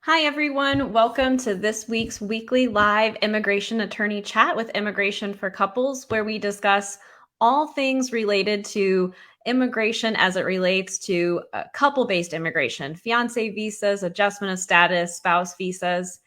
Hi, everyone. Welcome to this week's weekly live immigration attorney chat with Immigration for Couples, where we discuss all things related to immigration as it relates to couple-based immigration, fiance visas, adjustment of status, spouse visas.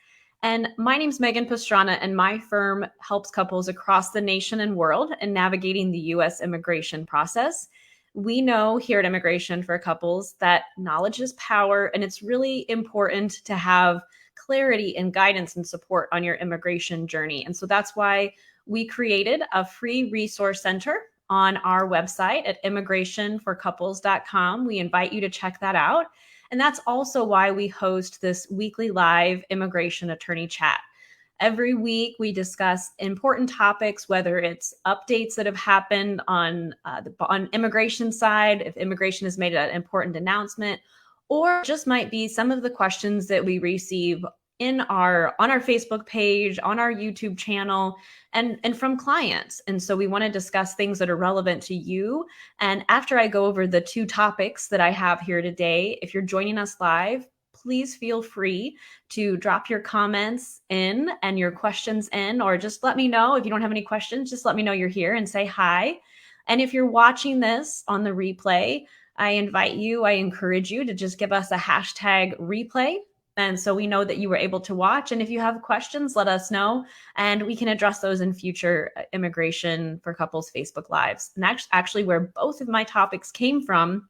And my name's Megan Pastrana, and my firm helps couples across the nation and world in navigating the U.S. immigration process. We know here at Immigration for Couples that knowledge is power, and it's really important to have clarity and guidance and support on your immigration journey. And so that's why we created a free resource center on our website at immigrationforcouples.com. We invite you to check that out. And that's also why we host this weekly live immigration attorney chat. Every week, we discuss important topics, whether it's updates that have happened on on immigration side, if immigration has made an important announcement, or just might be some of the questions that we receive on our Facebook page, on our YouTube channel, and from clients. And so we want to discuss things that are relevant to you. And after I go over the two topics that I have here today, if you're joining us live, please feel free to drop your comments in and your questions in, or just let me know if you don't have any questions. Just let me know you're here and say hi. And if you're watching this on the replay, I encourage you to just give us a hashtag replay. And so we know that you were able to watch. And if you have questions, let us know, and we can address those in future Immigration for Couples Facebook Lives. And that's actually where both of my topics came from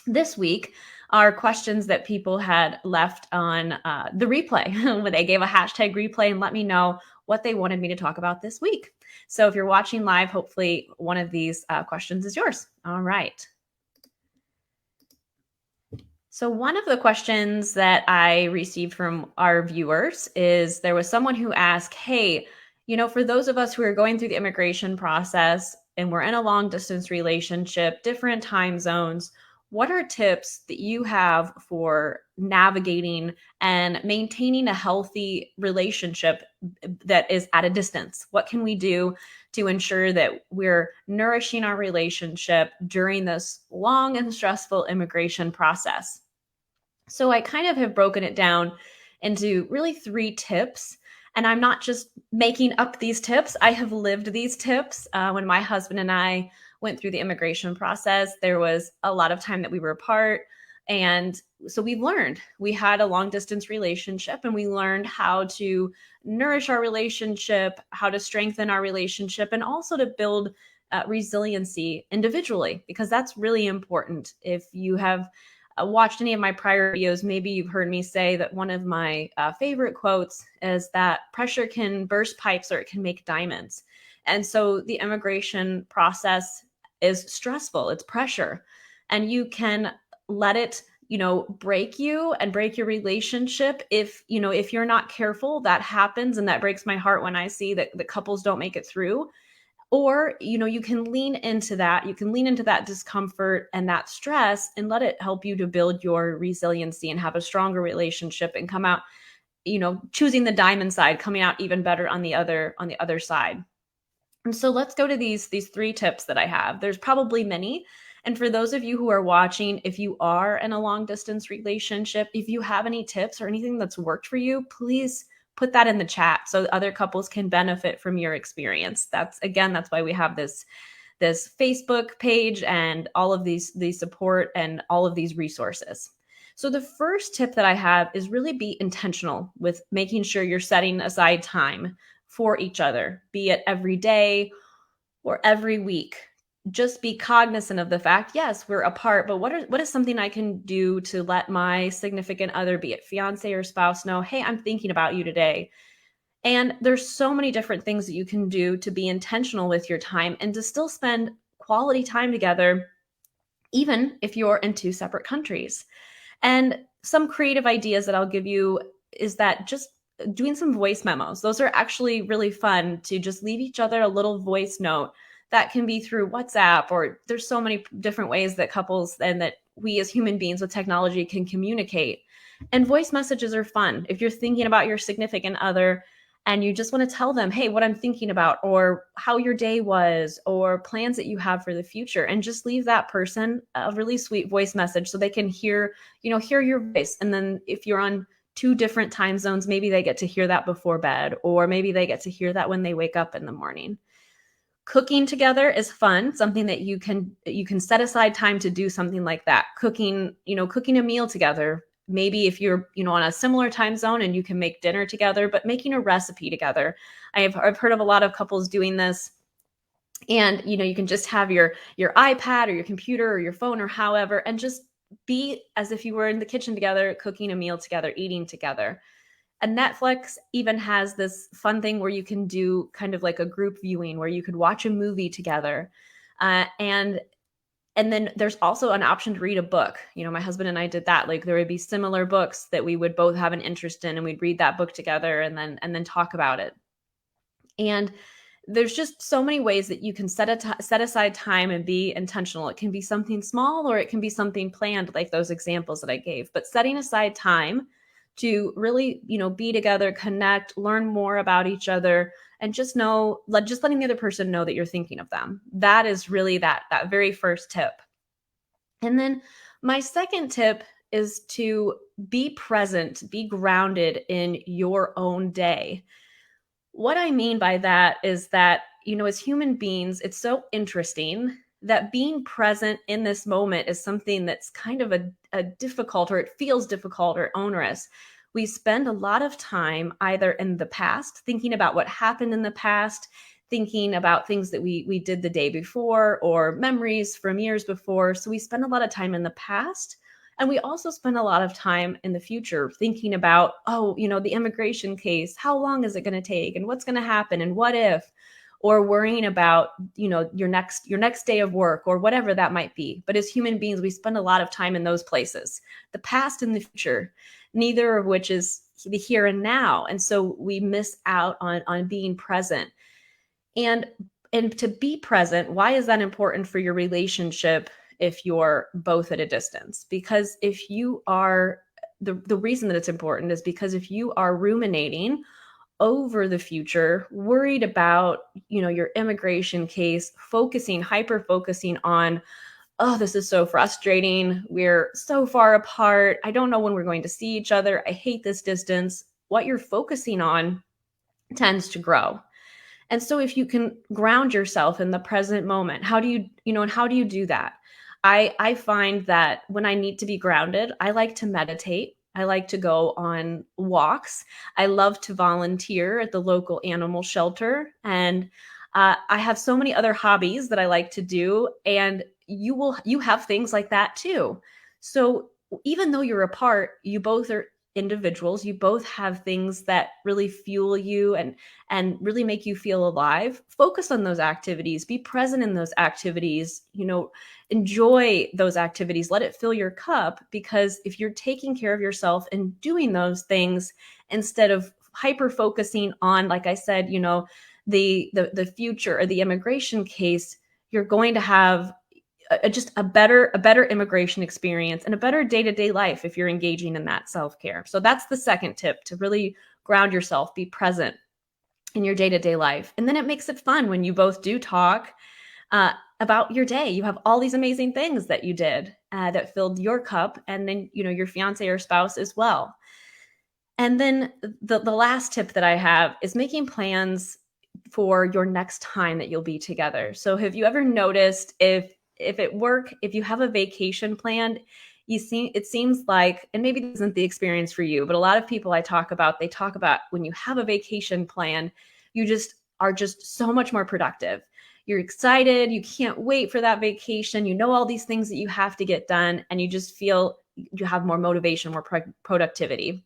this week are questions that people had left on the replay when they gave a hashtag replay and let me know what they wanted me to talk about this week. So if you're watching live, hopefully one of these questions is yours. All right. So one of the questions that I received from our viewers is there was someone who asked, hey, for those of us who are going through the immigration process and we're in a long distance relationship, different time zones, what are tips that you have for navigating and maintaining a healthy relationship that is at a distance? What can we do to ensure that we're nourishing our relationship during this long and stressful immigration process? So I kind of have broken it down into really three tips. And I'm not just making up these tips. I have lived these tips. When my husband and I went through the immigration process, there was a lot of time that we were apart. And so we had a long distance relationship, and we learned how to nourish our relationship, how to strengthen our relationship, and also to build resiliency individually, because that's really important. If you have watched any of my prior videos, maybe you've heard me say that one of my favorite quotes is that pressure can burst pipes or it can make diamonds. And so the immigration process is stressful. It's pressure. And you can let it, break you and break your relationship. If you're not careful, that happens. And that breaks my heart when I see that the couples don't make it through. Or you can lean into that discomfort and that stress and let it help you to build your resiliency and have a stronger relationship and come out, choosing the diamond side, coming out even better on the other side. And so let's go to these three tips that I have. There's probably many. And for those of you who are watching, if you are in a long distance relationship, if you have any tips or anything that's worked for you, please put that in the chat so other couples can benefit from your experience. That's why we have this Facebook page and all of these support and all of these resources. So the first tip that I have is really be intentional with making sure you're setting aside time for each other, be it every day or every week. Just be cognizant of the fact, yes, we're apart, but what is something I can do to let my significant other, be it fiance or spouse, know, hey, I'm thinking about you today. And there's so many different things that you can do to be intentional with your time and to still spend quality time together, even if you're in two separate countries. And some creative ideas that I'll give you is that just doing some voice memos. Those are actually really fun, to just leave each other a little voice note. That can be through WhatsApp, or there's so many different ways that couples and that we as human beings with technology can communicate. And voice messages are fun. If you're thinking about your significant other and you just want to tell them, hey, what I'm thinking about, or how your day was, or plans that you have for the future, and just leave that person a really sweet voice message so they can hear your voice. And then if you're on two different time zones, maybe they get to hear that before bed, or maybe they get to hear that when they wake up in the morning. Cooking together is fun, something that you can set aside time to do something like that. Cooking a meal together. Maybe if you're, on a similar time zone and you can make dinner together, but making a recipe together. I've heard of a lot of couples doing this. And you can just have your iPad or your computer or your phone or however, and just be as if you were in the kitchen together, cooking a meal together, eating together. And Netflix even has this fun thing where you can do kind of like a group viewing where you could watch a movie together. And then there's also an option to read a book. My husband and I did that. Like there would be similar books that we would both have an interest in, and we'd read that book together and then talk about it. And there's just so many ways that you can set aside time and be intentional. It can be something small or it can be something planned, like those examples that I gave. But setting aside time to really, be together, connect, learn more about each other, and just letting the other person know that you're thinking of them. That is really that very first tip. And then my second tip is to be present, be grounded in your own day. What I mean by that is that, as human beings, it's so interesting that being present in this moment is something that's kind of a difficult, or it feels difficult or onerous. We spend a lot of time either in the past, thinking about what happened in the past, thinking about things that we did the day before, or memories from years before. So we spend a lot of time in the past. And we also spend a lot of time in the future thinking about, the immigration case, how long is it going to take, and what's going to happen, and what if, or worrying about, your next day of work, or whatever that might be. But as human beings, we spend a lot of time in those places, the past and the future, neither of which is the here and now. And so we miss out on being present. And to be present, why is that important for your relationship if you're both at a distance? Because if you are, the reason that it's important is because if you are ruminating over the future, worried about, your immigration case, hyper focusing on, oh, this is so frustrating. We're so far apart. I don't know when we're going to see each other. I hate this distance. What you're focusing on tends to grow. And so if you can ground yourself in the present moment, how do you do that? I find that when I need to be grounded, I like to meditate. I like to go on walks. I love to volunteer at the local animal shelter. And I have so many other hobbies that I like to do. And you have things like that too. So even though you're apart, you both are individuals. You both have things that really fuel you and really make you feel alive. Focus on those activities. Be present in those activities. Enjoy those activities. Let it fill your cup, because if you're taking care of yourself and doing those things instead of hyper focusing on, like I said, the future or the immigration case, you're going to have just a better immigration experience and a better day-to-day life if you're engaging in that self-care. So that's the second tip, to really ground yourself, be present in your day-to-day life. And then it makes it fun when you both do talk about your day. You have all these amazing things that you did that filled your cup, and then, your fiance or spouse as well. And then the last tip that I have is making plans for your next time that you'll be together. So have you ever noticed if at work, if you have a vacation planned, it seems like, and maybe this isn't the experience for you, but a lot of people they talk about when you have a vacation plan, you just are just so much more productive. You're excited. You can't wait for that vacation. You know all these things that you have to get done, and you just feel you have more motivation, more productivity.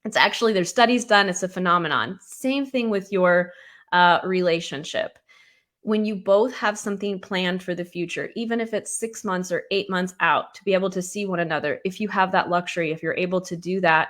There's studies done. It's a phenomenon. Same thing with your relationship. When you both have something planned for the future, even if it's 6 months or 8 months out, to be able to see one another, if you have that luxury, if you're able to do that,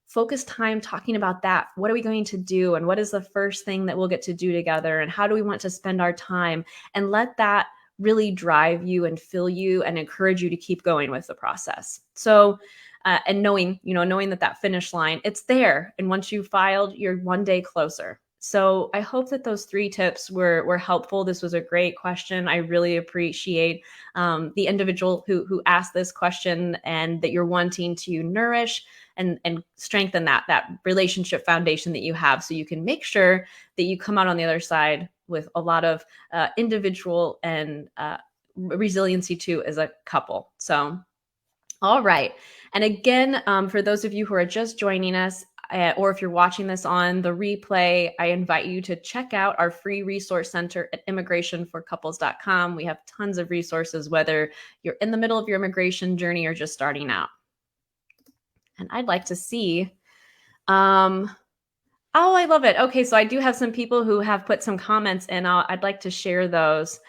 focus time talking about that. What are we going to do? And what is the first thing that we'll get to do together? And how do we want to spend our time? And let that really drive you and fill you and encourage you to keep going with the process. So, and knowing that finish line, it's there. And once you've filed, you're one day closer. So I hope that those 3 tips were helpful. This was a great question. I really appreciate the individual who asked this question, and that you're wanting to nourish and strengthen that relationship foundation that you have, so you can make sure that you come out on the other side with a lot of individual and resiliency too as a couple. So all right. And again, for those of you who are just joining us, or if you're watching this on the replay, I invite you to check out our free resource center at immigrationforcouples.com. We have tons of resources, whether you're in the middle of your immigration journey or just starting out. And I'd like to see. Oh, I love it. Okay, so I do have some people who have put some comments in. I'd like to share those.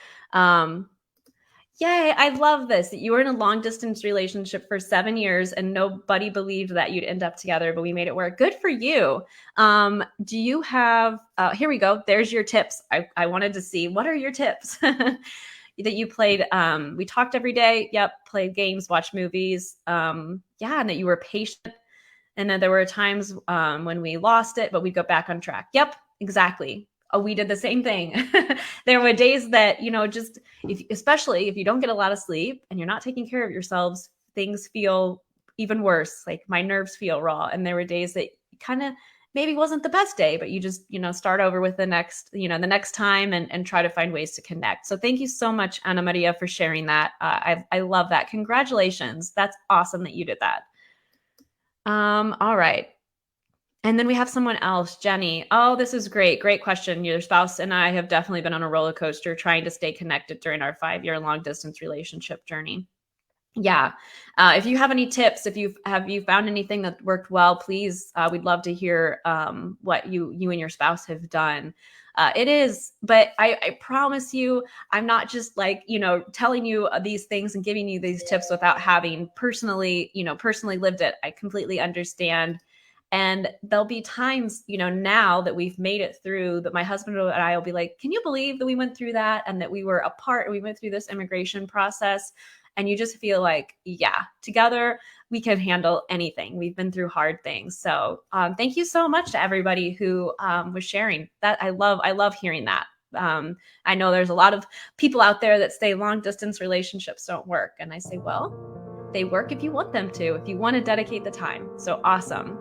Yay, I love this. You were in a long distance relationship for 7 years and nobody believed that you'd end up together, but we made it work. Good for you. Do you have, here we go. There's your tips. I wanted to see, what are your tips that you played? We talked every day. Yep. Played games, watched movies. Yeah. And that you were patient. And then there were times when we lost it, but we'd go back on track. Yep, exactly. Oh, we did the same thing. There were days that, just especially if you don't get a lot of sleep and you're not taking care of yourselves, things feel even worse. Like my nerves feel raw. And there were days that kind of maybe wasn't the best day, but you just, start over with the next time and try to find ways to connect. So thank you so much, Ana Maria, for sharing that. I love that. Congratulations. That's awesome that you did that. All right. And then we have someone else, Jenny. Oh, this is great. Great question. Your spouse and I have definitely been on a roller coaster trying to stay connected during our 5-year long distance relationship journey. Yeah. If you have any tips, if you found anything that worked well, please, we'd love to hear what you and your spouse have done. It is, but I promise you, I'm not just like, telling you these things and giving you these tips without having personally lived it. I completely understand. And there'll be times, now that we've made it through, that my husband and I will be like, can you believe that we went through that and that we were apart and we went through this immigration process? And you just feel like, yeah, together we can handle anything. We've been through hard things. So thank you so much to everybody who was sharing that. I love hearing that. I know there's a lot of people out there that say long distance relationships don't work. And I say, well, they work if you want them to, if you want to dedicate the time. So awesome.